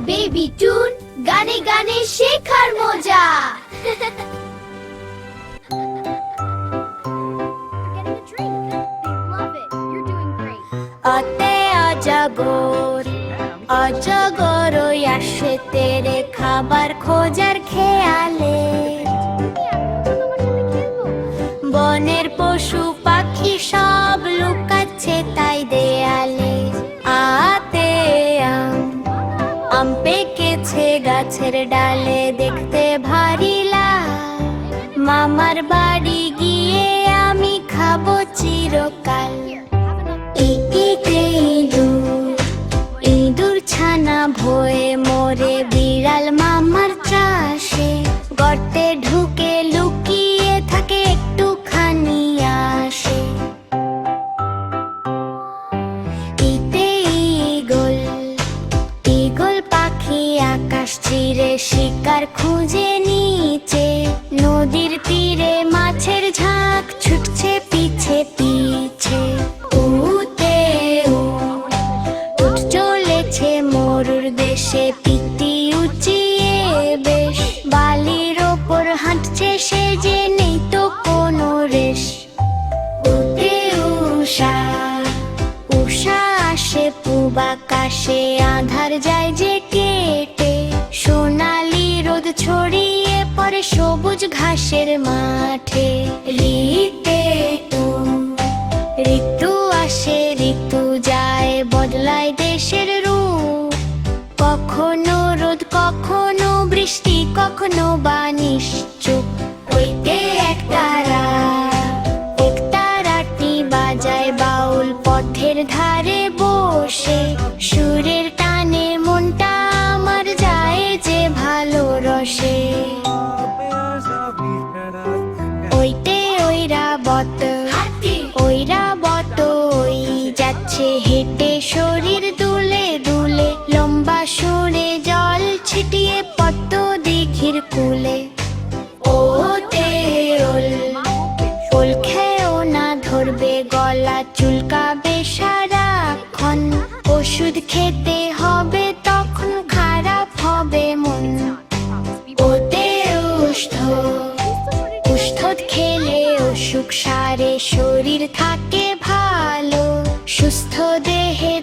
Baby টুন গানে গানে শেখার মজা। আতে অজগর অজগর ওই আসে তেরে খাবার খোঁজার খেয়ালে। বনের পশু পাখি সব লুকাচ্ছে তাই দেয়ালে। আতে আম পেকেছে গাছের ডালে, দেখতে ভারী লাল। মামার বাড়ি গিয়ে আমি খাবো চিরকাল। ইঁদুর ছানা ভয়ে মরে বিড়াল মামার চাষে। গর্তে ঢুকে লুকিয়ে থাকে একটুখানি আসে। ঈগল পাখি আকাশ চিরে শিকার খুঁজে নিচে। নদীর তীরে মাছের ঝাঁক ছুটছে পিছে পিছে। উঠ চলেছে মরুর দেশে, পিটি উঁচিয়ে বেশ। বালির ওপর হাঁটছে সে, যে নেই তো কোনো রেশ। উষা আসে পূব আকাশে, আধার যায় যে কেটে। সোনালি রোদ ছড়িয়ে পড়ে সবুজ ঘাসের মাঠে। ঋতু আসে ঋতু যায়, বদলায় দেশের রূপ। কখনো রোদ কখনো বৃষ্টি, কখনো বা নিশ্চুপ। ওইতে এক তারাটি বাজায় বাউল পথের ধারে বসে। সুরের টানে মনটা আমার যায় যে ভালো রসে। ওইতে ঐরাবত ওই যাচ্ছে হেঁটে, শরীর দুলে দুলে। লম্বা সুরে জল ছিটিয়ে পদ্ম দিঘির কূলে। ওল খেও না, ধরবে গলা, চুলকাবে সারাক্ষণ। ওষুধ খেতে হবে তখন, খারাপ হবে মন। উষ্ঠদ খেলে অসুখ সারে, শরীর থাকে ভালো। সুস্থ দেহে